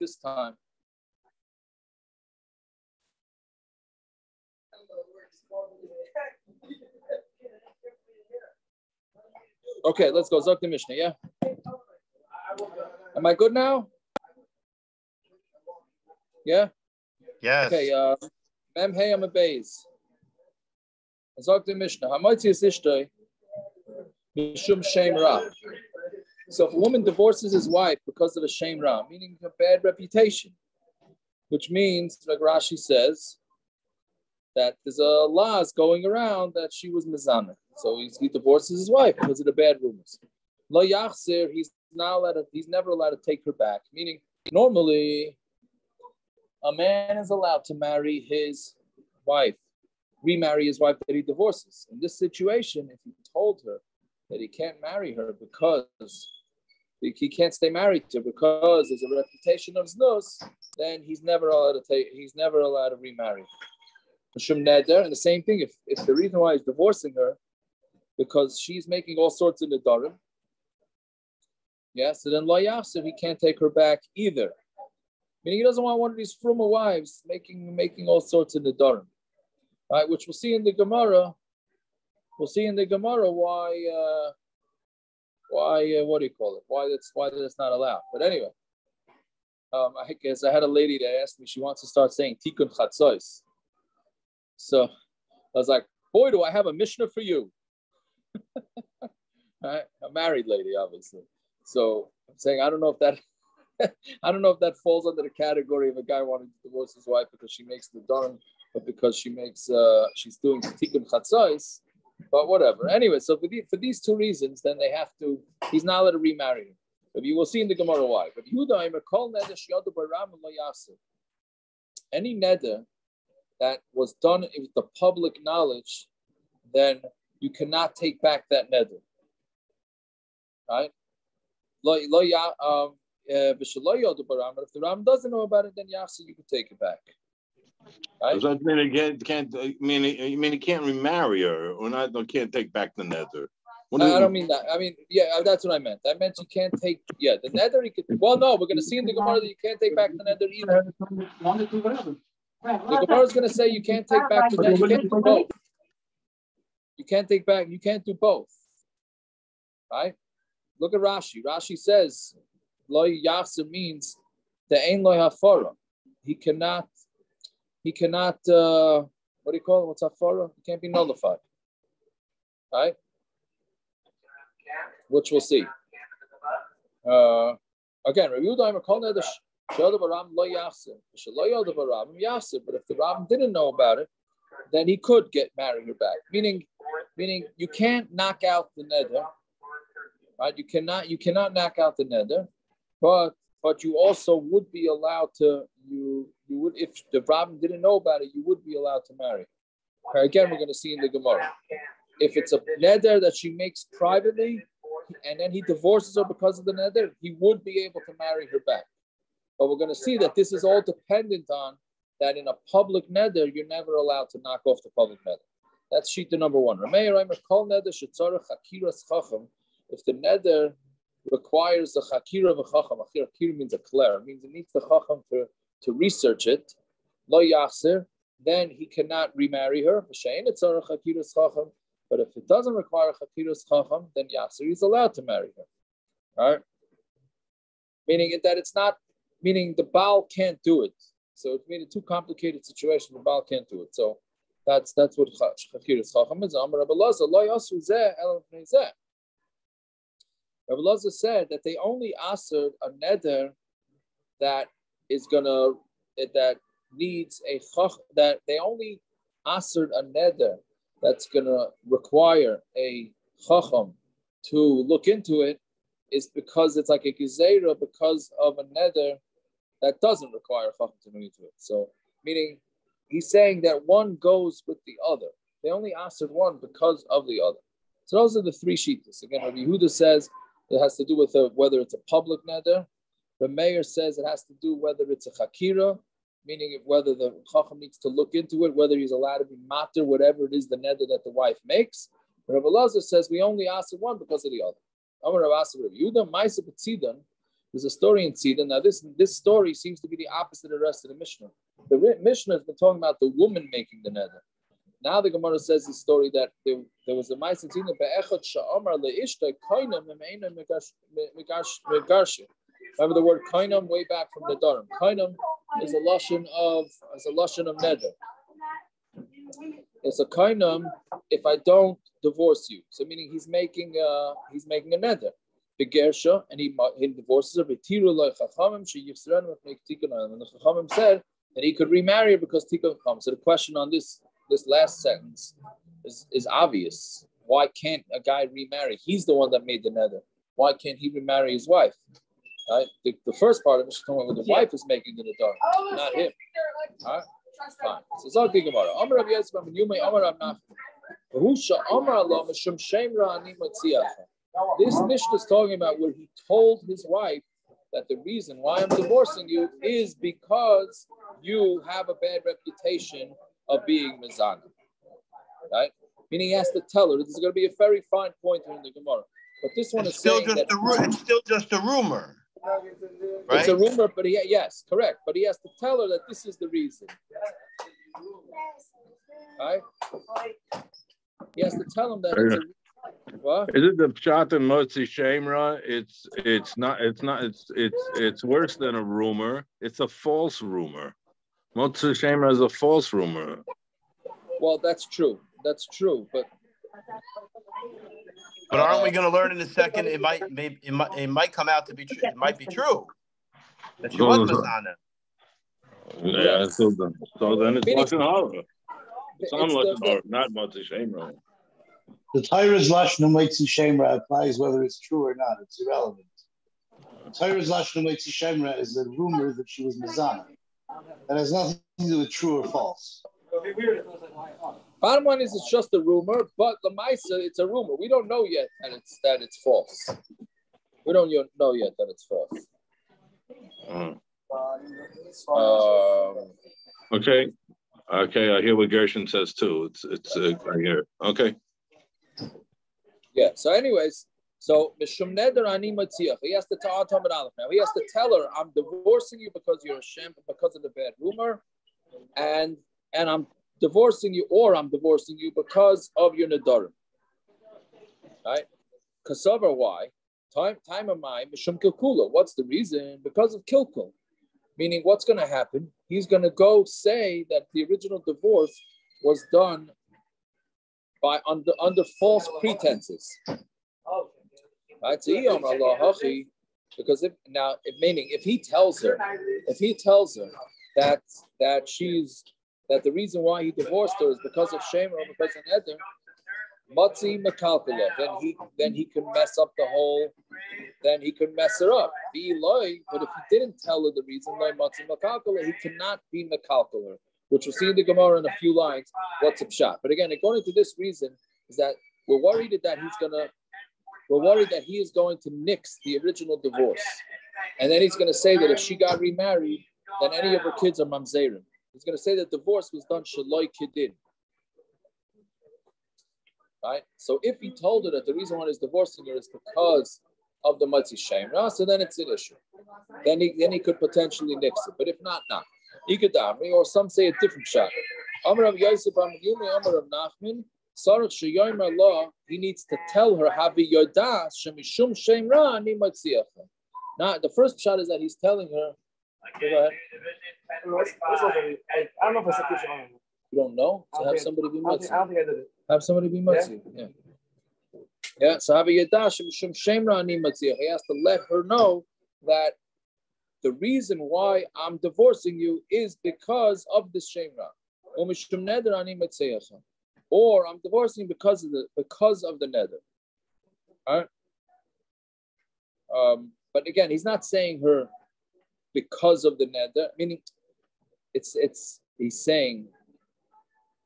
this time. Okay, let's go. Zok the Mishnah, yeah? Am I good now? Yeah? Yes. Okay, Mem Hey am a Beis. Zok the Mishnah. Hamoitzi is ishtoi mishum shem ra. So if a woman divorces his wife because of a shem ra, meaning a bad reputation, which means, like Rashi says, that there's a laws going around that she was mizana. So he divorces his wife because of the bad rumors. Lo yachzir, he's never allowed to take her back. Meaning, normally, a man is allowed to marry his wife, remarry his wife that he divorces. In this situation, if he told her that he can't marry her because he can't stay married to her because there's a reputation of znus, then he's never allowed to remarry. And the same thing, if the reason why he's divorcing her because she's making all sorts of nedarim, so then lo yachzir, he can't take her back either. Meaning he doesn't want one of these fruma wives making all sorts of nedarim, right? Which we'll see in the Gemara. We'll see in the Gemara why what do you call it? Why that's not allowed. But anyway, I guess I had a lady that asked me, she wants to start saying tikkun chatzos. So I was like, boy, do I have a Mishnah for you. Right? A married lady, obviously. So I'm saying I don't know if that falls under the category of a guy wanting to divorce his wife because she makes the darn, but because she's doing tikkun chatzos. But whatever. Anyway, so for these two reasons, then he's not allowed to remarry him. But you will see in the Gemara why. But any neder that was done with the public knowledge, then you cannot take back that neder. Right? If the Ram doesn't know about it, then Yachsi, you can take it back. Right? Does that mean he can't remarry her, or not? Or can't take back the nether? I don't mean that. I mean, that's what I meant. I meant you can't take. Yeah, the nether. You could. Well, no, we're going to see in the Gemara that you can't take back the nether either. The Gemara is going to say you can't take back the nether. You can't do both. You can't take back. You can't do both. Right? Look at Rashi. Rashi says lo yachzir means the ein lo hafara. He cannot. What do you call it? What's hafara? He can't be nullified. Right? Which we'll see. Again, Rabbi Yehuda called it the Shodav Aram lo yachzir. Shelo yodav Aram yachzir. But if the Ram didn't know about it, then he could marry her back. Meaning you can't knock out the neder. Right? You cannot knock out the neder, but you also would be allowed to you would, if the Ram didn't know about it, you would be allowed to marry. Okay, again, we're going to see in the Gemara. If it's a neder that she makes privately, and then he divorces her because of the neder, he would be able to marry her back. But we're going to see that this is all dependent on that in a public neder, you're never allowed to knock off the public neder. That's shita number one. If the neder requires the chakira of a chacham, chakira means a cler, it means it needs the chacham to research it, lo yachzir, then he cannot remarry her. But if it doesn't require chakira's chacham, then yachzir is allowed to marry her. All right? Meaning that it's not, meaning the Baal can't do it. So it's made a too complicated situation, the Baal can't do it. So that's what chakira's chacham is. Rabbi Lazar said that they only answered a neder that needs a chach, that they only answered a neder that's gonna require a chacham to look into it is because it's like a gezerah because of a neder that doesn't require a chacham to look into it. So meaning he's saying that one goes with the other. They only answered one because of the other. So those are the three shittas. Again, Rabbi Yehuda says it has to do with whether it's a public neder. The mayor says it has to do whether it's a chakira, meaning whether the chacham needs to look into it, whether he's allowed to be mater, whatever it is, the neder that the wife makes. Rabbi Lazar says we only ask one because of the other. Amar Rav Asa Rabbi Yehuda, Ma'aseh B'tzidan, There's a story in Tzida. Now, this story seems to be the opposite of the rest of the Mishnah. The Mishnah has been talking about the woman making the neder. Now the Gemara says the story that there was a mice in Tzida be'echad sha'amar le'ishta kainam me'eina megarshi. Remember the word kainam way back from the Darim. Kainam is a lashon of neder. It's a kainam if I don't divorce you. So meaning he's making a neder. Begersha, and he divorces her. And the Chachamim said that he could remarry her because tikkun comes. So the question on this last sentence is obvious. Why can't a guy remarry? He's the one that made the neder. Why can't he remarry his wife? Right? The first part of it is talking about the wife is making the neder, not him. All right? Fine. So it's all thinking about it. Amar Rav Yosef ben Yumei, Amar Rav Nachman. This Mishnah is talking about where he told his wife that the reason why I'm divorcing you is because you have a bad reputation of being mezana. Right? Meaning he has to tell her. This is going to be a very fine point in the Gemara. But this one is still saying it's still just a rumor. Right? It's a rumor, but yes, correct. But he has to tell her that this is the reason. Right? He has to tell him that it's a reason. What? Is it the pshat and motzi shemra? It's worse than a rumor. It's a false rumor. Motzi shemra is a false rumor. Well, that's true. That's true, but aren't we going to learn in a second? It might come out to be true. It might be true that she was Masana. Yeah, so then it's lashon hara. It's on lashon hara, not motzi shemra. The Torah's lashon motzi shemra applies whether it's true or not. It's irrelevant. The Torah's lashon motzi shemra is a rumor that she was Mazana. That has nothing to do with true or false. Bottom line is it's just a rumor, but the Maisa, it's a rumor. We don't know yet that it's false. We don't know yet that it's false. Okay. I hear what Gershon says too. It's I hear. Okay. Yeah. So, anyways, Mishum Neder Ani Matziach. He has to tell now. He has to tell her, "I'm divorcing you because you're ashamed because of the bad rumor, and I'm divorcing you because of your nedarim." Right? Kasavar, why? Time of mine, Mishum Kilkula. What's the reason? Because of Kilkul. Meaning, what's going to happen? He's going to go say that the original divorce was done by under false pretenses. Right? So because if he tells her that the reason why he divorced her is because of shame or because of neder, Matzi Mekalkala, then he can mess up then he can mess her up. But if he didn't tell her the reason why Matzi Mekalkala, he cannot be Mekalkala, which we'll see in the Gemara in a few lines. What's a pshat? But again, according to this reason, is that we're worried that he is going to nix the original divorce, and then he's going to say that if she got remarried, then any of her kids are mamzerim. He's going to say that divorce was done shaloi kidin. Right? So if he told her that the reason why he's divorcing her is because of the Matzi Shemra, so then it's an issue. Then he could potentially nix it. But if not, not. He could damri, or some say a different shot. Amar Rav Yosef Amar Rav Nachman, Sarach Sheyomer Law, he needs to tell her, Havi Yoda, Shemishum Shemra, Ani Matziacha. Now, the first shot is that he's telling her, go ahead. I don't know if I said this wrong. You don't know? So have somebody be Matzi. I don't think I did it. Have somebody be Matzi. Yeah. So Havi Yoda, Shemishum Shemra, Ani Matziacha. He has to let her know that the reason why I'm divorcing you is because of the shemra. Or I'm divorcing because of the neder. All right? But again, he's not saying her because of the neder. Meaning, he's saying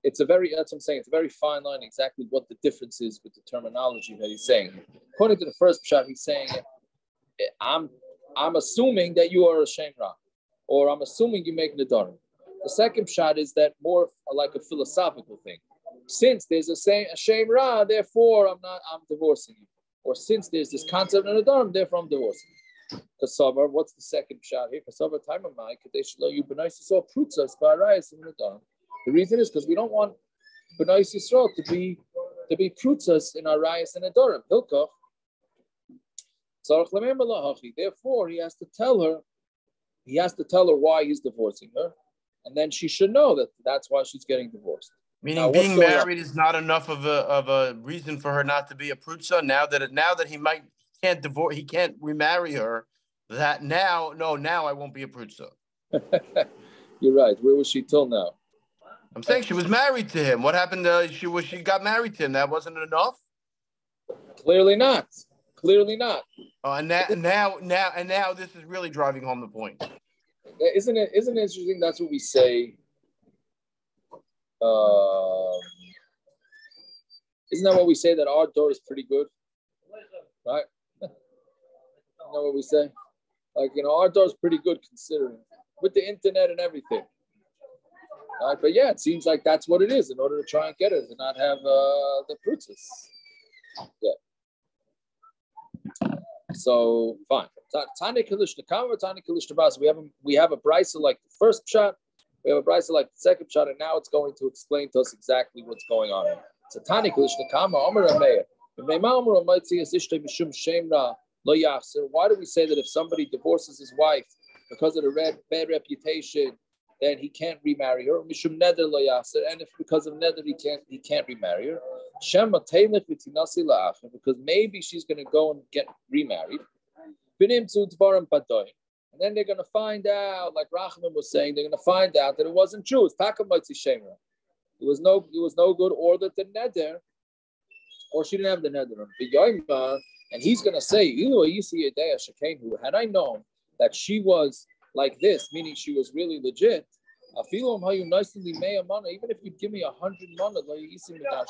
that's what I'm saying. It's a very fine line exactly what the difference is with the terminology that he's saying. According to the first pshat, he's saying, I'm assuming that you are a shemra, or I'm assuming you make nedarim. The second shot is that more like a philosophical thing. Since there's a shemra, therefore I'm divorcing you. Or since there's this concept of nedarim, therefore I'm divorcing you. Kasavar, what's the second shot here? Kasavar Taimamai, Kadesh Lo you B'nai Yisrael Prutzas Ba'arayas in the Dam. The reason is because we don't want B'nai Yisrael to be Prutzas in our Rayas and Adorim. Hilkach. Therefore, he has to tell her why he's divorcing her, and then she should know that that's why she's getting divorced. Meaning, now, being married is not enough of a reason for her not to be a prutza. Now that he can't remarry her. Now I won't be a prutza. You're right. Where was she till now? I'm saying she was married to him. What happened? She got married to him. That wasn't enough. Clearly not. Oh, and now this is really driving home the point. Isn't it interesting? That's what we say. Isn't that what we say, that our door is pretty good, right? Isn't that what we say? Like, our door is pretty good considering with the internet and everything. Right? But yeah, it seems like that's what it is in order to try and get her to not have the fruits. Yeah. So fine. We have a brisa like the first shot. We have a brisa like the second shot, and now it's going to explain to us exactly what's going on here. So Tani Kalishna Kama Omer Ameir. Why do we say that if somebody divorces his wife because of the bad reputation, then he can't remarry her? Mishum neder lo yaser, and if because of neder he can't remarry her. Shema teilech v'tinasi la'achim, because maybe she's going to go and get remarried. Binim zu dvarim padoin, and then they're going to find out, like Rachman was saying, they're going to find out that it wasn't true. It's takamatzi shemra. It was no good, or that the neder, or she didn't have the neder. And he's going to say, had I known that she was like this, meaning she was really legit, even if you give me 100 mana, I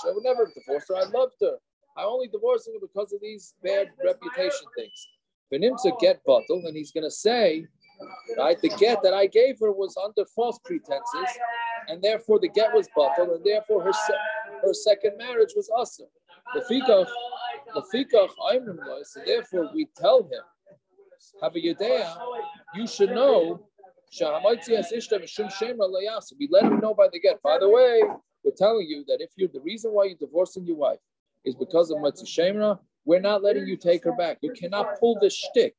would never have divorced her. I loved her. I only divorced her because of these bad reputation things. For him to get bottled, and he's going to say, right, the get that I gave her was under false pretenses, and therefore the get was bottled, and therefore her second marriage was awesome. The fikach, so therefore we tell him, have a yedea, you should know. We let him know by the get. By the way, we're telling you that if the reason why you're divorcing your wife is because of Matzi Shemra, we're not letting you take her back. You cannot pull the shtick.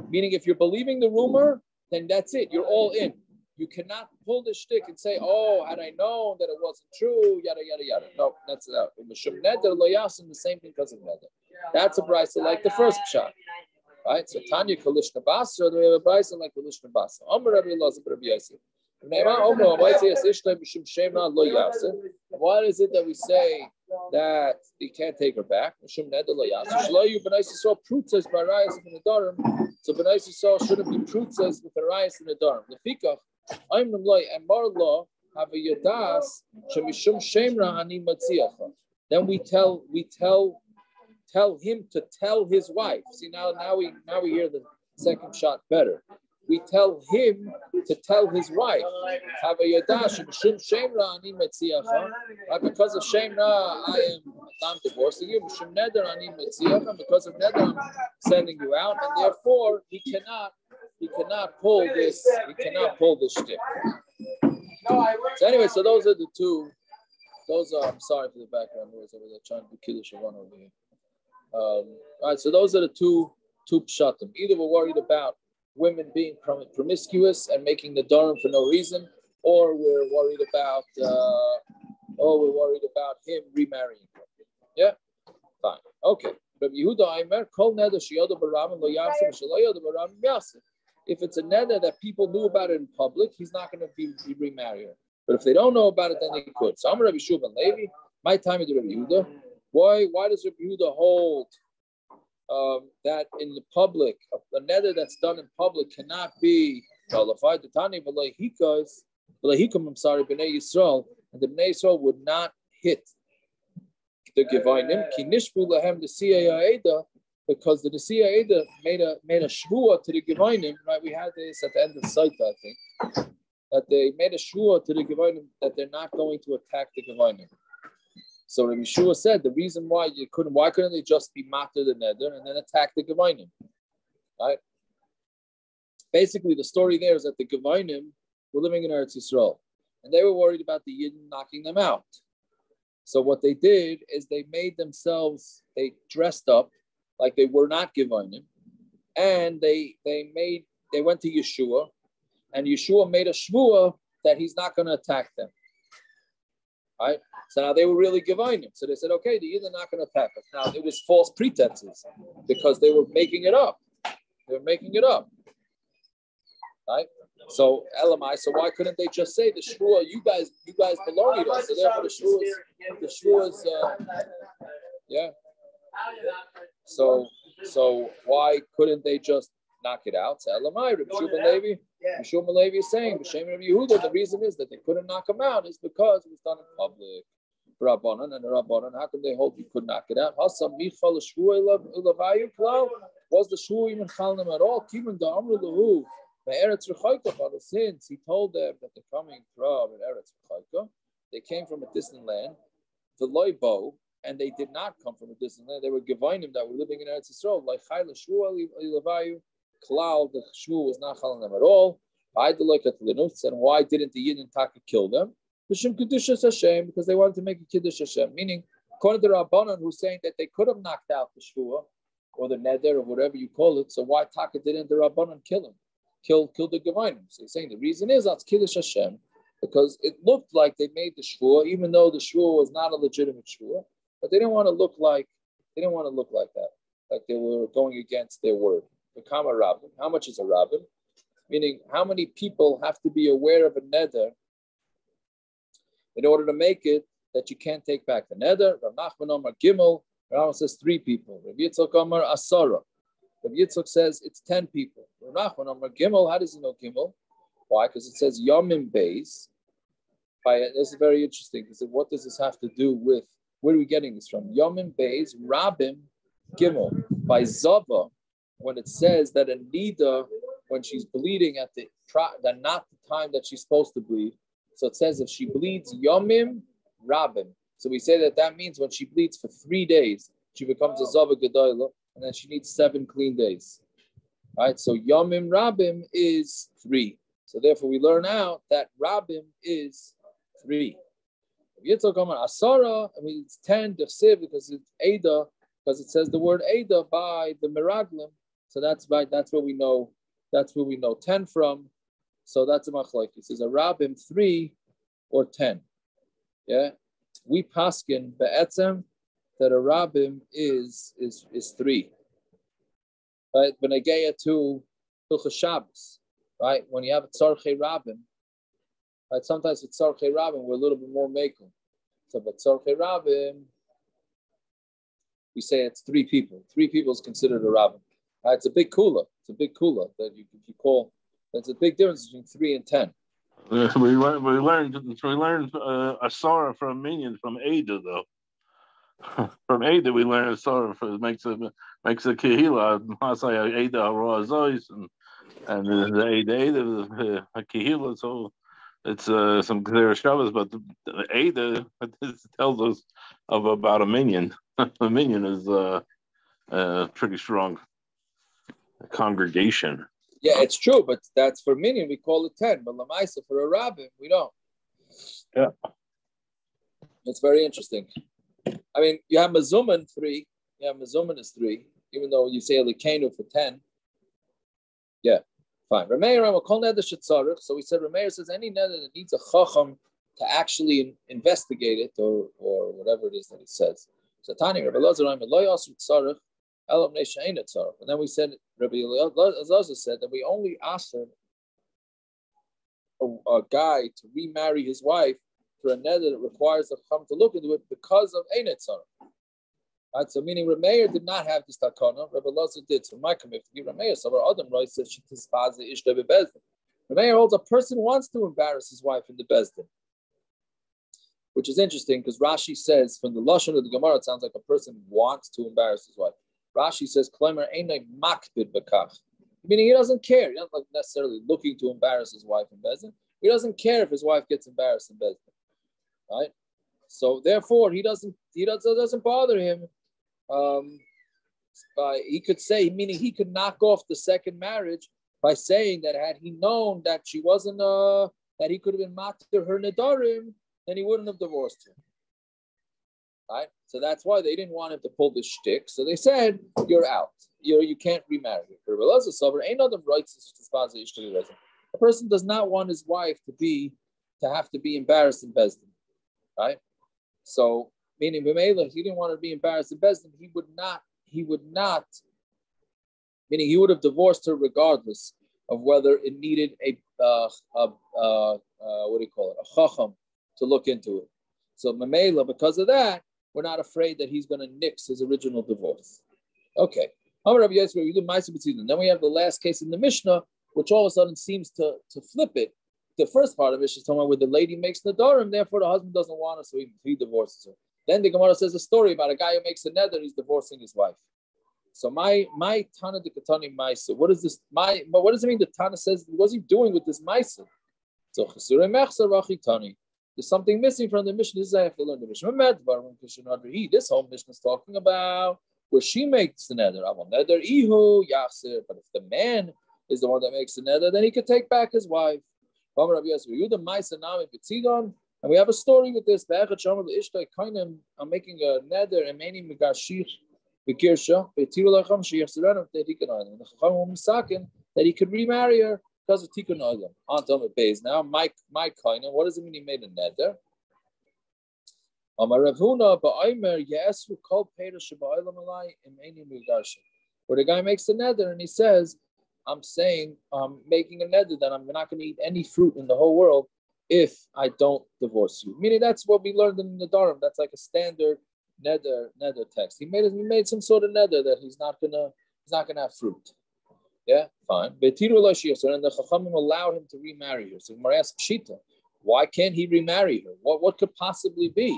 Meaning, if you're believing the rumor, then that's it. You're all in. You cannot pull the shtick and say, "Oh, had I known that it wasn't true, yada yada yada." No, that's not. The same thing because of neder. That's a brisa like the first shot. Right, so Tanya Kalishna Basa, we have a brisa like Kalishna Basa. Omer Rabbi Elazar, Rabbi Yosef. Why is it that we say that you can't take her back? So B'nai Yisrael shouldn't be prutzas with the rayas in the darim. Lefikach, I'm Namloi and Marlo have a yadas shemishum shemra ani matziacha. Then we tell him to tell his wife. See, now we hear the second shot better. We tell him to tell his wife, have a yadash shum shemra ani metziacha. Because of shemra, I'm divorcing you. Shum neder ani metziacha. Because of neder, I'm sending you out, and therefore he cannot pull this. He cannot pull this shtick. So anyway, so those are the two. Those are. I'm sorry for the background noise over there. Trying to do kiddush one over here. All right, so those are the two pshatim. Either we're worried about women being promiscuous and making the darim for no reason, or we're worried about him remarrying her. Yeah, fine, okay. Rabbi Yehuda Aimer, Kol neder sheyoda b'ramim lo yaseh v'shelo yoda b'ramim yaseh. If it's a neder that people knew about it in public, he's not going to be remarry her. But if they don't know about it, then they could. So I'm Rabbi Shua Levi. My time is Rabbi Yehuda. Why does Rabbi Yehuda hold that in the public, a neder that's done in public cannot be qualified? The Tani B'nai Yisrael, and the B'nai Yisrael would not hit the Gevainim. Ki nishbu lahem the Eda, because the Nesiya Eda made a shvua to the Gevainim. Right, we had this at the end of the site, I think, that they made a shvua to the Gevainim that they're not going to attack the Gevainim. So Rabbi Yeshua said the reason why couldn't they just be matter the neder and then attack the Gevainim? Right? Basically, the story there is that the Gevinim were living in Eretz Yisrael, and they were worried about the Yidden knocking them out. So what they did is they dressed up like they were not Gevinim, and they went to Yeshua, and Yeshua made a shvua that he's not going to attack them. Right? So now they were really Gevinim. So they said, okay, the Yidden are not going to attack us. Now it was false pretenses because they were making it up. They were making it up. Right? So Elamai, so why couldn't they just say the shvua? You guys belong to us. So therefore the shvua is yeah. So why couldn't they just knock it out? So Elamai, Rabbi Shua Levi is saying, B'Shem Rabbi Yehuda, the reason is that they couldn't knock him out is because it was done in public. Rabbanan and Rabbanan, how can they hold you could knock it out? Hasam Michal Shvua Ilavayu Klau? Was the shvua even chalnim at all? Kiman da Amru Lahu. Since he told them that they're coming from an Eretz Rechaika, they came from a distant land, the Loibo, and they did not come from a distant land. They were Gevinim that were living in Eretz Yisrael. Like Chayla Shua Ilavayu, Klal, the Shua was not chalnim them at all. And why didn't the Yidden Taka kill them? Because they wanted to make a Kiddush Hashem. Meaning, according to Rabbanan, who's saying that they could have knocked out the Shua or the Neder or whatever you call it. So why Taka didn't the Rabbanan kill him? Kill the Gevinim. So he's saying the reason is that's Kiddush Hashem, because it looked like they made the Shvua, even though the Shvua was not a legitimate Shvua, but they didn't want to look like that, like they were going against their word. Become a rabbin. How much is a rabbin? Meaning, how many people have to be aware of a neder in order to make it that you can't take back the neder? Rav Nachman Omar Gimel. Rav says 3 people. Rav Yitzchak Omar Asara. Rav Yitzchak says it's 10 people. Rav Nachman Omar Gimel. How does he know Gimel? Why? Because it says Yomim Beis. This is very interesting. Because what does this have to do with? Where are we getting this from? Yomim Beis Rabim Gimel. By Zava, when it says that a nida, when she's bleeding at not the time that she's supposed to bleed. So it says if she bleeds Yomim Rabim. So we say that means when she bleeds for 3 days, she becomes a Zava Gedoyla, and then she needs 7 clean days. Right? So Yomim Rabim is 3. So therefore we learn out that Rabim is 3. Yitzchak Omar Asara, it's 10 Dechsiv because it's Ada, because it says the word Ada by the Meraglim. So that's where we know 10 from. So that's a machlokes. Is a Rabim 3 or 10? Yeah, we paskin be'etzem that a Rabim is 3. Right, Benegeya to Shabbos. Right, when you have a Tzarchei Rabim, right, sometimes with Tzarchei Rabim we're a little bit more mekel. So but Tzarchei Rabim, we say it's 3 people. 3 people is considered a Rabim. Right, it's a big kula. It's a big kula that you call. There's a big difference between 3 and 10. We learned Asara from Minyan from Ada though. From Ada we learned Asara makes a kehila Masai Ada Ra Zois and the Ada a kehila. So it's some clear Shabbos, but the Ada tells us of about a minyan. A minyan is pretty strong congregation. Yeah, it's true, but that's for minyan we call it 10. But lamaisa for a rabbin we don't. Yeah, it's very interesting. I mean, you have Mazuman 3. Yeah, Mazuman is 3, even though you say Elikenu for 10. Yeah, fine. Rameir, so we said Rameir says any nether that needs a chacham to actually investigate it or whatever it is that he says. So Tani Rabbi Elazar and then we said Rabbi Elazar said that we only asked a guy to remarry his wife for a nether that requires the chacham to look into it because of Einet Tzarech. Right, so meaning Rameir did not have this takana, Rabbi Elazar did. So my commitment to give Rameir, so our Adam Roy says she tisbaz the ishta bebezdin. Rameir holds a person wants to embarrass his wife in the bezdin, which is interesting because Rashi says from the lashon of the Gemara it sounds like a person wants to embarrass his wife. Rashi says Klemer einay makbid bekach, meaning he doesn't care. He's not necessarily looking to embarrass his wife in bezdin. He doesn't care if his wife gets embarrassed in bezdin, right? So therefore, he doesn't bother him. he could say, meaning he could knock off the second marriage by saying that had he known that she wasn't that he could have been matir her nedarim, then he wouldn't have divorced her. Right? So that's why they didn't want him to pull this shtick. So they said, you're out. You can't remarry her. A person does not want his wife to have to be embarrassed in Bezdin. Right? So meaning he didn't want to be embarrassed in Bezdin, he would not, meaning he would have divorced her regardless of whether it needed a chacham to look into it. So Mamela, because of that, we're not afraid that he's going to nix his original divorce. Okay. Then we have the last case in the Mishnah, which all of a sudden seems to flip it. The first part of it is talking about where the lady makes nadarim, therefore the husband doesn't want her, so he divorces her. Then the Gemara says a story about a guy who makes a neder, he's divorcing his wife. So my Tana de Katani Maisa, what is this? But what does it mean? The Tana says, what's he doing with this Maisa? So there's something missing from the Mishnah. This is I have to learn the Mishnah. This whole Mishnah is talking about where she makes the neder. But if the man is the one that makes the neder, then he could take back his wife. And we have a story with this. I'm making a neder and many megashir that he could remarry her because of Tikkun Olam. On Talmud Beis. Now, my kind, what does it mean he made a neder? Where the guy makes a neder and he says, I'm making a neder that I'm not going to eat any fruit in the whole world if I don't divorce you. Meaning that's what we learned in the Dharam. That's like a standard neder text. He made some sort of neder that he's not gonna have fruit. Yeah, fine. And the Chachamim allowed him to remarry her. So Gemara asks Pshita, why can't he remarry her? What could possibly be?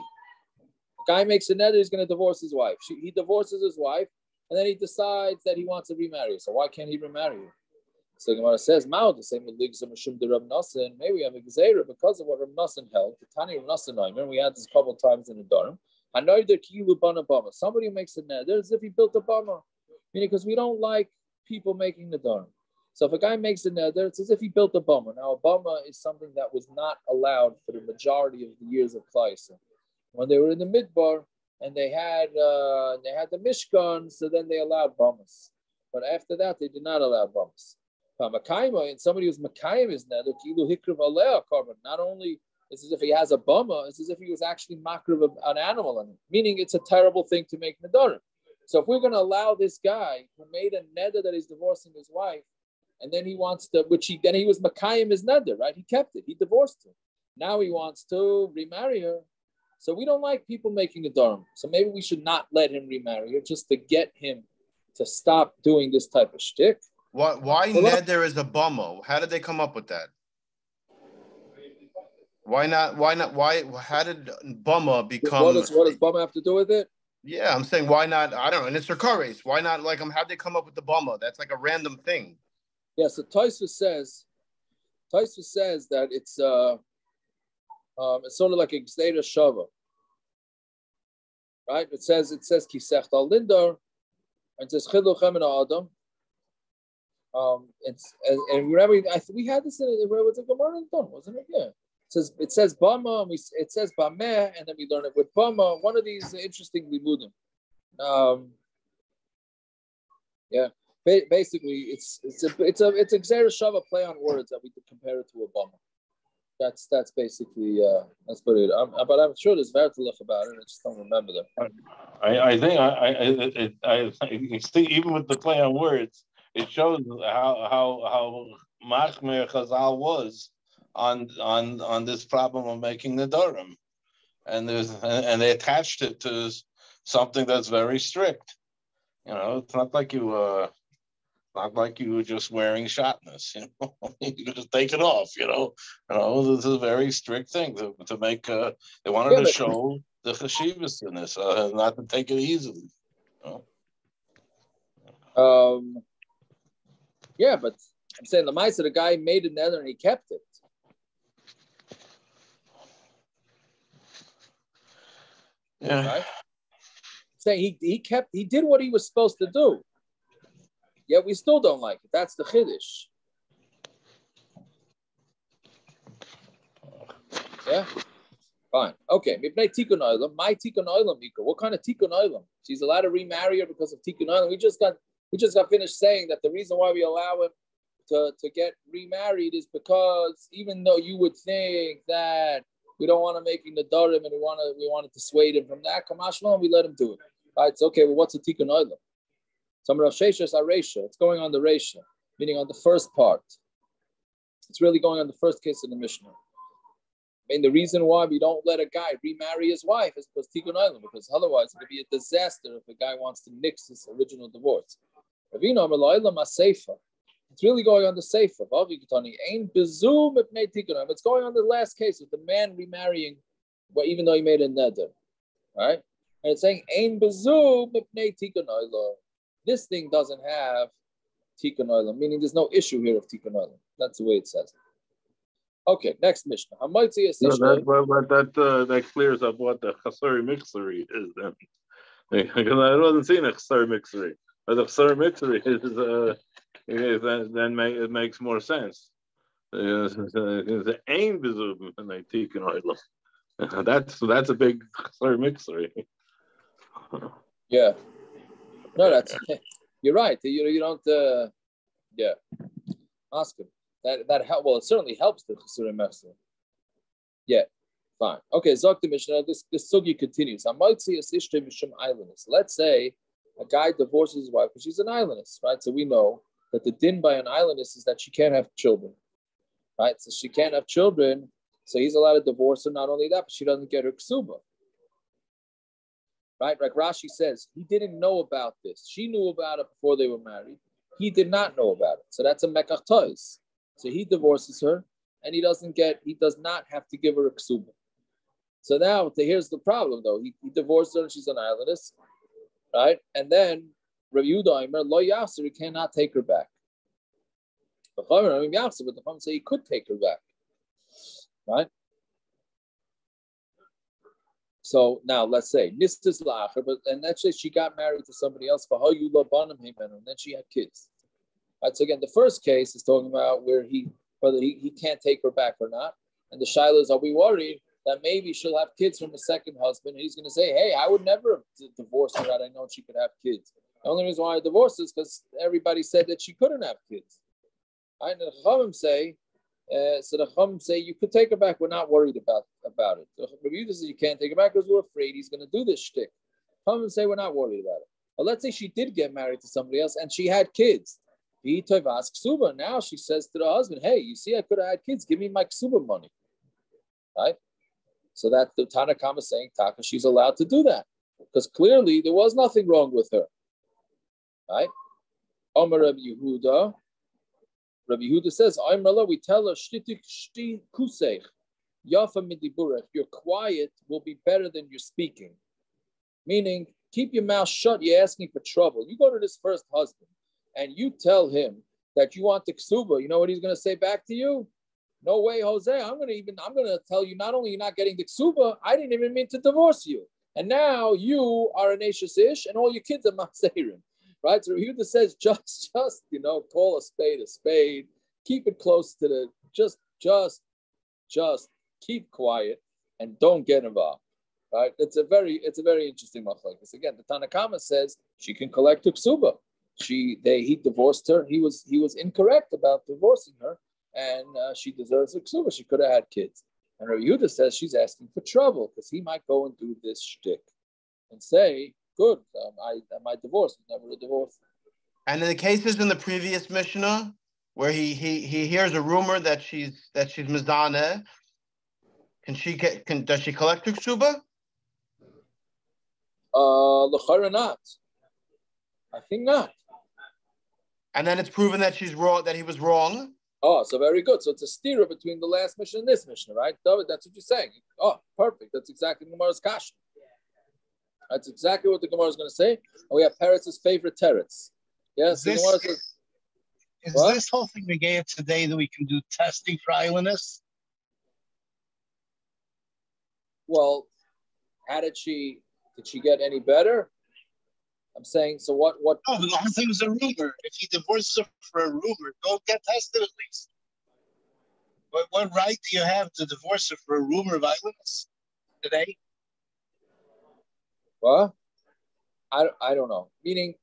The guy makes a neder, he's going to divorce his wife. He divorces his wife, and then he decides that he wants to remarry her. So why can't he remarry her? So Gemara says, the same with Ligzam Mashum de Rav Nassan. Maybe we have a Gezerah because of what Rav Nassan held. The Tani Rav Nassan, remember we had this a couple of times in the Dharam. Somebody who makes a neder as if he built a bama. Meaning because we don't like people making the Dharam. So if a guy makes a neder, it's as if he built a bama. Now a bama is something that was not allowed for the majority of the years of Klai. When they were in the Midbar and they had the Mishkan, so then they allowed bamas. But after that, they did not allow bamas. And somebody who's Makayim is neder, kilu hikriv aleh korban. Not only it's as if he has a bama, it's as if he was actually makriv an animal in it. Meaning it's a terrible thing to make nedarim. So if we're going to allow this guy who made a neder that he's divorcing his wife, and then he wants to, then he was Makayim his neder, right? He kept it. He divorced her. Now he wants to remarry her. So we don't like people making nedarim. So maybe we should not let him remarry her just to get him to stop doing this type of shtick. Why neder is a bama? How did they come up with that? Why not? How did bama become? What does bama have to do with it? Yeah, I'm saying why not? I don't know. And it's Surkares. Why not? Like, how'd they come up with the bama? That's like a random thing. Yeah. So Tosfos says that it's sort of like a gzeira shava, right? It says kisech al lindar, and it says chiluchem and adam. And remember, we had this in it. Was it Gemara and Don, wasn't it? Yeah. It says bama, and it says bameh, and then we learn it with bama. One of these interesting limudim. Yeah. Basically, it's a gzeira shava play on words that we could compare it to a bama. That's basically that's what it. But I'm sure there's very little about it. I just don't remember them. I think I see even with the play on words, it shows how machmir Chazal was on this problem of making the Dharam, and they attached it to something that's very strict. You know, it's not like you were just wearing shatnez. You know, you could just take it off. You know, this is a very strict thing to make. They wanted to show the cheshivas in this, not to take it easily. You know? Yeah, but I'm saying the mice the guy made it neder and he kept it. Yeah. Right? saying he did what he was supposed to do. Yet we still don't like it. That's the chiddush. Yeah? Fine. Okay. My tikkun olam. What kind of tikkun olam? She's allowed to remarry her because of tikkun olam. We just got finished saying that the reason why we allow him to get remarried is because even though you would think that we don't want to make him the darim and we want to dissuade him from that, kamashma, we let him do it. Right? It's okay. Well, what's a tikkun olam? Some Rav Sheshes are Reisha. It's going on the Reisha, meaning on the first part. It's really going on the first case of the Mishnah. I mean, the reason why we don't let a guy remarry his wife is because tikkun olam, because otherwise it could be a disaster if a guy wants to nix his original divorce. It's really going on the seifa. It's going on the last case of the man remarrying, well, even though he made a neder, right? And it's saying ein bezum mipnei tikkun olam. This thing doesn't have tikkun olam, meaning there's no issue here of tikkun olam. That's the way it says. Okay, next Mishnah. That clears up what the chasari mixery is then. Because I wasn't seeing a chasari mixery. But the chasari mixery it makes more sense. It's the aim bezum and they tikkun olam. That's a big chasari mixery. Yeah. No, you're right. You don't. Yeah. Ask him. That help. Well, it certainly helps the Chasurim Mechser. Yeah, fine. Okay, Zok the Mishnah. This sugi continues. Let's say a guy divorces his wife because she's an islandess, right? So we know that the din by an islandess is that she can't have children, right? So she can't have children, so he's allowed to divorce her. Not only that, but she doesn't get her ksuba, right? Like Rashi says, he didn't know about this. She knew about it before they were married. He did not know about it. So that's a mekach tois. So he divorces her, and he does not have to give her a ksuba. So now, here's the problem, though. He divorced her, and she's an islandess, right? And then, Rav Yehuda Omer, lo yasser, he cannot take her back. But the Chachamim say he could take her back, right? So now, let's say, nistis la'acher, and let's say she got married to somebody else, and then she had kids. Right, so again, the first case is talking about whether he can't take her back or not. And the shaila is, are we worried that maybe she'll have kids from the second husband? And he's going to say, hey, I would never have divorced her had I known she could have kids. The only reason why I divorced is because everybody said that she couldn't have kids. Right? And the Chachamim say, you could take her back. We're not worried about it. So Rav Yehuda says you can't take her back because we're afraid he's going to do this shtick. Chachamim say we're not worried about it. But let's say she did get married to somebody else and she had kids. Now she says to the husband, hey, you see, I could have had kids. Give me my ksuba money. Right? So that the Tanakama is saying, Taka, she's allowed to do that. Because clearly there was nothing wrong with her. Right? Omer Rabbi Yehuda. Rabbi Yehuda says, we tell her, your quiet will be better than your speaking. Meaning, keep your mouth shut, you're asking for trouble. You go to this first husband, and you tell him that you want the ksuba, you know what he's going to say back to you? No way, Jose. I'm going to tell you, not only you're not getting the ksuba, I didn't even mean to divorce you. And now you are an Ashes Ish, and all your kids are Maseirim. Right? So Yehuda says, just, call a spade. Keep it close to the, just keep quiet and don't get involved. Right? It's a very interesting machlokes. Again, the Tanakama says she can collect the ksuba. He divorced her. He was incorrect about divorcing her, and she deserves a ksuba. She could have had kids. And Rabbi Yehuda says she's asking for trouble because he might go and do this shtick and say, "Good, my divorce was never a divorce." And in the cases in the previous Mishnah where he hears a rumor that she's mizaneh, does she collect her ksuba? L'chara not. I think not. And then it's proven that she's wrong, that he was wrong. Oh, so very good. So it's a stira between the last Mishnah and this Mishnah, right? David, that's what you're saying. Oh, perfect. That's exactly Gemara's kasha. That's exactly what the Gemara is going to say. And we have Peretz's favorite teretz. Yes, is this whole thing we gave today that we can do testing for islandess? Well, did she get any better? I'm saying, so what? No, but the whole thing was a rumor. If he divorces her for a rumor, go get tested at least. What right do you have to divorce her for a rumor of idleness today? What? I don't know. Meaning,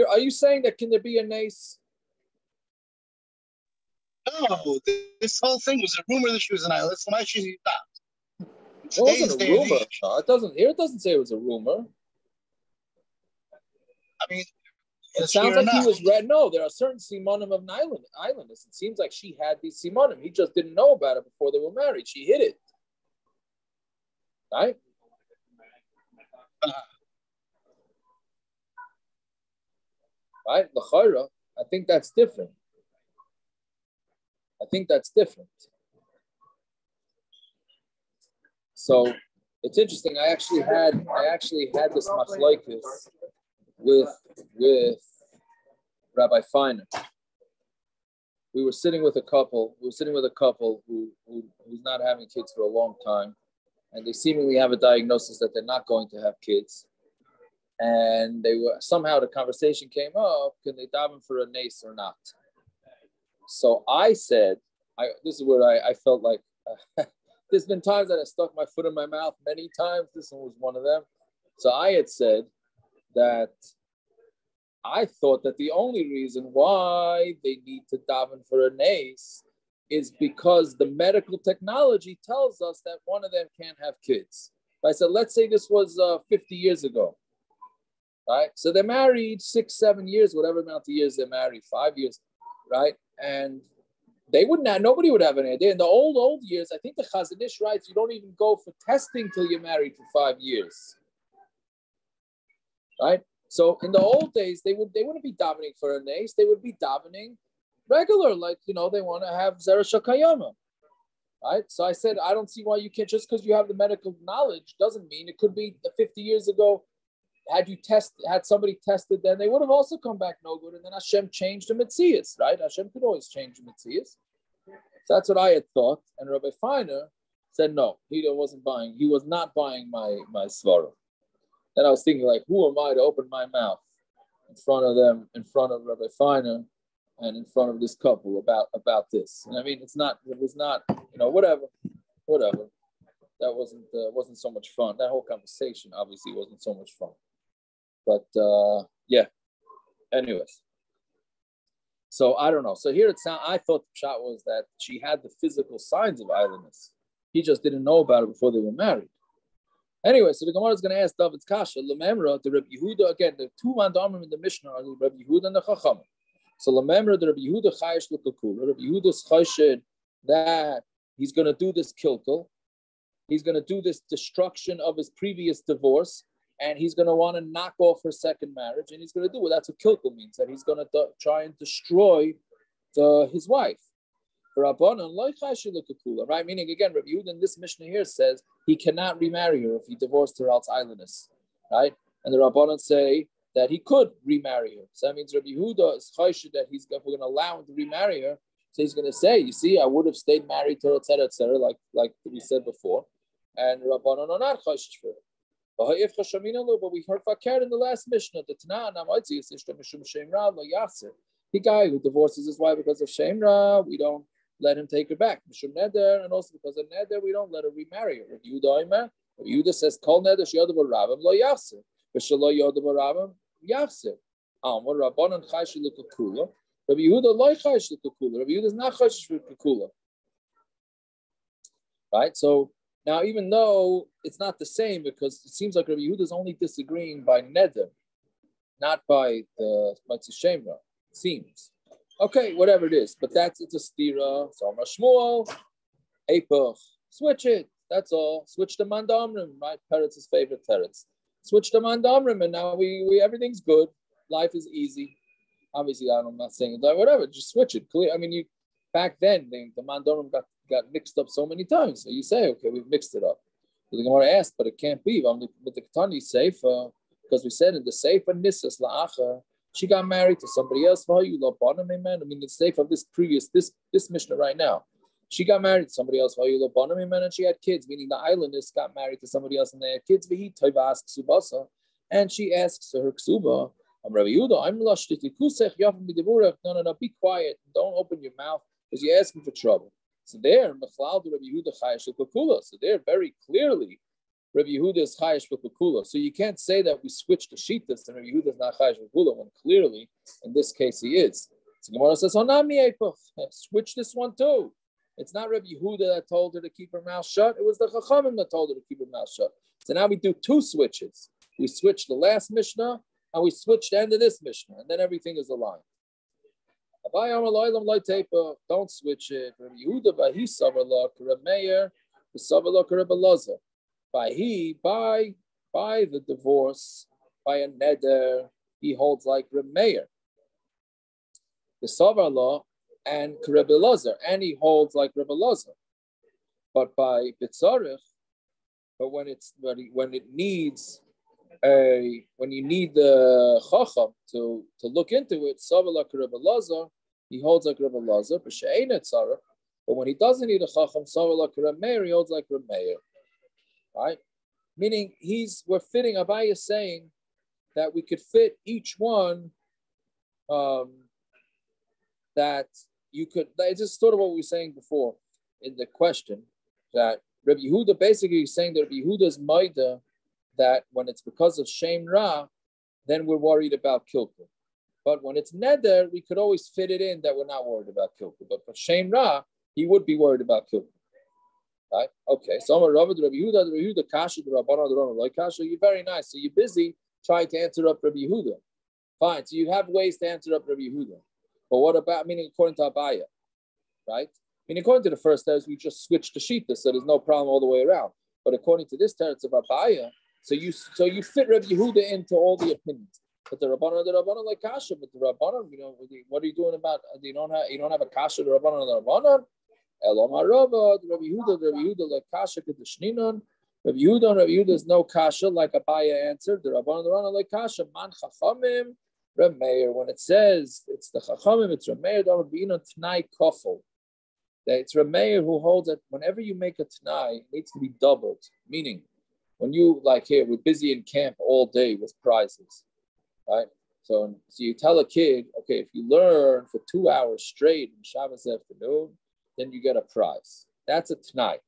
are you saying that can there be a nace? No, this whole thing was a rumor that she was an idleness. Why should she not? It wasn't a rumor. No, it doesn't say it was a rumor. I mean, it sounds like he was read. No, there are certain simonim of islandness. It seems like she had these simonim. He just didn't know about it before they were married. She hid it. Right? Right? L'chayra, I think that's different. So it's interesting. I actually had this machlokes with Rabbi Feiner. We were sitting with a couple. who's not having kids for a long time, and they seemingly have a diagnosis that they're not going to have kids. And they were somehow the conversation came up: can they daven for a nace or not? So I said, this is where I felt like there's been times that I stuck my foot in my mouth many times. This one was one of them. So I had said that I thought that the only reason why they need to daven for a nace is because the medical technology tells us that one of them can't have kids. I said, let's say this was 50 years ago, right? So they're married 6-7 years, whatever amount of years they're married, 5 years, right? And they would not, nobody would have an idea. In the old years, I think the Chazon Ish writes, you don't even go for testing till you're married for 5 years, right? So in the old days, they wouldn't be davening for a nace. They would be davening regular, like, they want to have Zera Shakayama, right? So I said, I don't see why you can't, just because you have the medical knowledge doesn't mean it could be 50 years ago. Had somebody tested, then they would have also come back no good, and then Hashem changed the Metzias, right? Hashem could always change the Metzias. So that's what I had thought. And Rabbi Feiner said no, he was not buying my svara. Then I was thinking, like, who am I to open my mouth in front of them, in front of Rabbi Feiner, and in front of this couple about this? And I mean, it was not, whatever. That wasn't so much fun. That whole conversation obviously wasn't so much fun. But yeah. Anyways, so I don't know. So here I thought the shot was that she had the physical signs of idleness. He just didn't know about it before they were married. Anyway, so the Gemara is going to ask David's kasha, Lememra, the Rabbi Yehuda, again, the two mandamim in the Mishnah are the Rabbi Yehuda and the Chacham. So Lememra, the Rabbi Yehuda chayish l'kakul. Rabbi Yehuda's chayshid that he's going to do this kilkel. He's going to do this destruction of his previous divorce, and he's going to want to knock off her second marriage, and he's going to do it. That's what kilkel means, that he's going to try and destroy his wife. Right? Meaning, again, Rabbi Yehuda in this Mishnah here says he cannot remarry her if he divorced her else idleness, right? And the Rabbanan say that he could remarry her. So that means Rabbi Yehuda is chayshid that we're going to allow him to remarry her. So he's going to say, you see, I would have stayed married to her, etc., like we said before. And Rabbanan are not chayshid for it. But we heard fakir in the last Mishnah, the guy who divorces his wife because of shemra, we don't let him take her back. Mishum neder, and also because of neder, we don't let her remarry her. Rabbi Yehuda says, "Kol neder sheyodav rabim lo yachser, v'shelo yodav rabim yachser." What Rabbanan chayish l'kakula? Rabbi Yehuda lo chayish l'kakula. Rabbi Yehuda is not chayish l'kakula. Right. So now, even though it's not the same, because it seems like Rabbi Yehuda is only disagreeing by neder, not by the shemra. It seems. Okay, whatever it is, but it's a stira. So Amar Shmuel, Epoch, switch it. That's all. Switch the mandamrim, right? Peretz's favorite teretz. Switch the mandamrim, and now we everything's good. Life is easy. Obviously, I'm not saying that. Whatever, just switch it. Clear. I mean, back then the mandamrim got mixed up so many times. So you say, okay, we've mixed it up. So the Gemara asked, but it can't be. But the Ketani Seifa, because we said in the Seifa Nisas La'achar. She got married to somebody else. I mean, the safe of this Mishnah right now. She got married to somebody else, and she had kids, meaning the islandess got married to somebody else and they had kids. And she asks her ksuba, I'm Rabbi Yehuda, I'm lushtiti kusech yafim b'diburach. No, be quiet. Don't open your mouth because you're asking for trouble. So there, Rabbi Yehuda chayash l'kakula. So there, very clearly, Rabbi Yehuda is chayash l'kakula. So you can't say that we switched the shittas and Rabbi Yehuda is not chayash l'kakula when clearly, in this case, he is. So Gemara says, switch this one too. It's not Rabbi Yehuda that told her to keep her mouth shut. It was the Chachamim that told her to keep her mouth shut. So now we do two switches. We switch the last Mishnah and we switch the end of this Mishnah, and then everything is aligned. Don't switch it. Rabbi Yehuda by he savarla, Rabbi Meir, savarla, Rabbi Lazar. By the divorce, by a neder, he holds like Rabbi Meir. The savarla and Rabbi Lazar, and he holds like Rabbi Lazar. But by bitzarich, when you need the chacham to look into it, savarla Rabbi Lazar, he holds like Rabbi Lazar. But when he doesn't need a chacham, savarla Rabbi Meir, he holds like Rabbi Meir. Right? Meaning we're fitting. Abaye is saying that we could fit each one. That you could. It's just sort of what we were saying before in the question that Rabbi Yehuda basically is saying that Rabbi Yehuda's maida that when it's because of Shem Ra, then we're worried about kilkul. But when it's neder, we could always fit it in that we're not worried about kilkul. But for Shem Ra, he would be worried about kilkul. Right? Okay. So I'm a Rabbi Yehuda, Kasha, the Rabbana, the Rama, like Kasha, you're very nice. So you're busy trying to answer up Rabbi Yehuda. Fine. So you have ways to answer up Rabbi Yehuda. But what about, meaning according to Abaya, right? Meaning according to the first teretz, we just switched the shita, so there's no problem all the way around. But according to this teretz of Abaya, so you fit Rabbi Yehuda into all the opinions. But the Rabbanan like kasha, but the Rabbanan, what are you doing about? You don't have a kasha, the Rabbanan. Elomar Rabba, Rabbi Yehuda like kasha kedeshninon. Rabbi Yehuda is no kasha like Abaya answered. The Rabbanan like kasha man chachamim. Reb Meir, when it says it's the Chachamim, it's Reb Meir, Tnai Kofel. That it's Reb Meir who holds that whenever you make a Tnai, it needs to be doubled. Meaning, when you, like here, we're busy in camp all day with prizes, right? So you tell a kid, okay, if you learn for 2 hours straight in Shabbos afternoon, then you get a prize. That's a Tnai.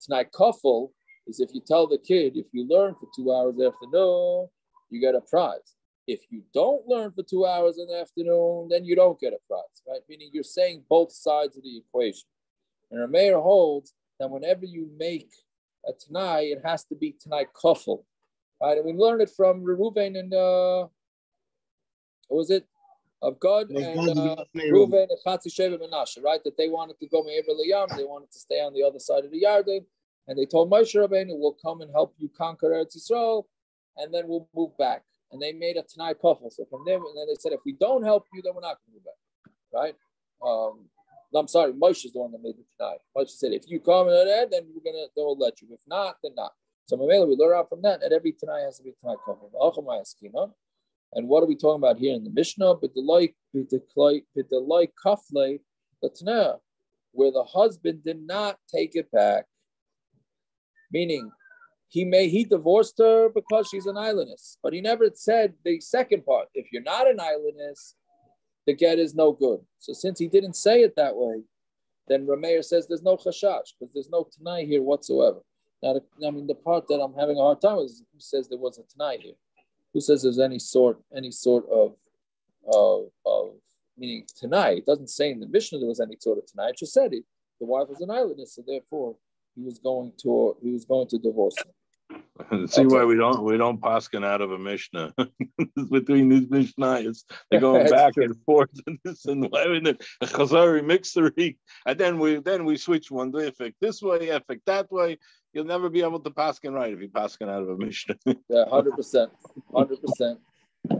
Tnai Kofel is if you tell the kid, if you learn for 2 hours afternoon, you get a prize. If you don't learn for 2 hours in the afternoon, then you don't get a prize, right? Meaning you're saying both sides of the equation. And Rameir holds that whenever you make a Tanai, it has to be Tanai Kofel, right? And we learned it from Reuven and, what was it? Of God and Reuven and Chatzi Sheva Menashe, right? That they wanted to go Me'ever L'Yam, they wanted to stay on the other side of the Yarden, and they told Moshe Rabbeinu, we'll come and help you conquer Eretz Yisrael, and then we'll move back. And they made a Tanai Kofel. So from there, and then they said, if we don't help you, then we're not going to move back, right? I'm sorry, Moshe is the one that made the Tanai. Moshe said, if you come in there, then we'll let you. If not, then not. So we learn out from that every Tanai has to be Tanai Kofel. And what are we talking about here in the Mishnah? But the like kafle, the Tanai, where the husband did not take it back, meaning he divorced her because she's an islandess, but he never said the second part. If you're not an islandess, the get is no good. So since he didn't say it that way, then Rameir says there's no chashash because there's no tanai here whatsoever. Now, the part that I'm having a hard time with is who says there was a tanai here. Who says there's any sort of meaning tanai? It doesn't say in the Mishnah there was any sort of tanai. It just said it. The wife was an islandess, so therefore he was going to divorce her. See why we don't paskin out of a Mishnah between these Mishnayos. They're going back and forth and this and why a Chazari mixery, and then we switch one effect this way, effect that way. You'll never be able to paskin right if you paskin out of a Mishnah. Yeah, 100%.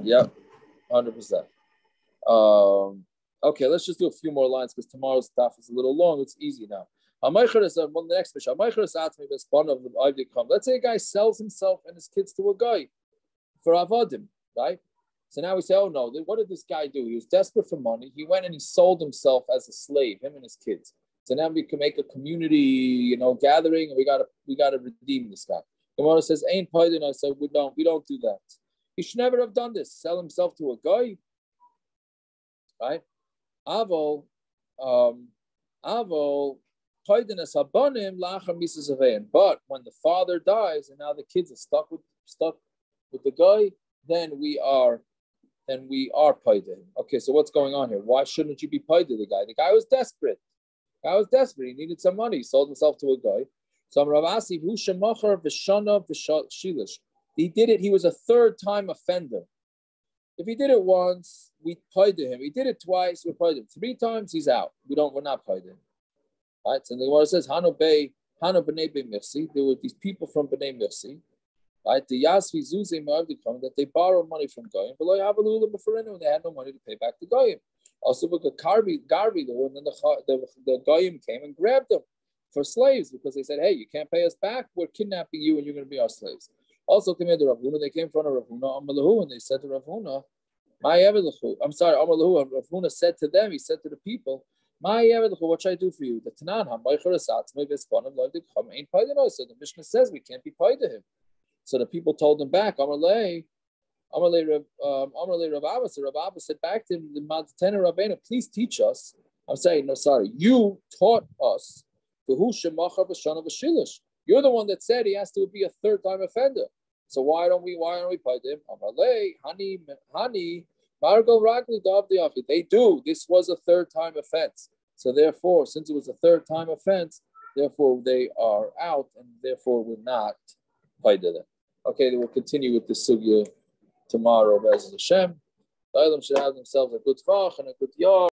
Yep, 100%. Okay, let's just do a few more lines because tomorrow's stuff is a little long. It's easy now. The next mission. Let's say a guy sells himself and his kids to a guy for avodim, right? So now we say, oh no, what did this guy do? He was desperate for money. He went and he sold himself as a slave, him and his kids. So now we can make a community, gathering, and we gotta redeem this guy. Gemara says, "Ain't paidin." I said, we don't do that. He should never have done this. Sell himself to a guy, right? Avol, but when the father dies and now the kids are stuck with the guy, then we are paid him. Okay, so what's going on here? Why shouldn't you be paid to the guy? The guy was desperate. He needed some money. He sold himself to a guy. So he did it. He was a third-time offender. If he did it once, we paid him. He did it twice, we paid him. 3 times, he's out. We're not paid him. Right? So the Gemara says, Hanu b'nei Mirsi. There were these people from B'nei Mirsi. Right? The Yasvi Zuze that they borrowed money from Goyim, but they had no money to pay back to Goyim. Also, because Garbi, and then the Goyim came and grabbed them for slaves because they said, hey, you can't pay us back. We're kidnapping you and you're going to be our slaves. Also, came into Rav Huna. They came in front of Rav Huna, Amalahu, and they said to Rav Huna, Amalahu, and Rav Huna said to them, he said to the people, what should I do for you? The Tanan, so the Mishnah says we can't be paid to him. So the people told him back, Amarle Rav Abba. So Rav Abba said back to him, the Matan Rabbeinu, please teach us. I'm saying, no, sorry, you taught us. You're the one that said he has to be a third-time offender. So why don't we pay him? Amarle, Hani, Margo Ragli Davdi. They do. This was a third-time offense. So therefore, since it was a third-time offense, therefore they are out, and therefore we're not paid them. Okay, then we'll continue with the sugya tomorrow. Bez Hashem. The Ilam should have themselves a good fach and a good yard.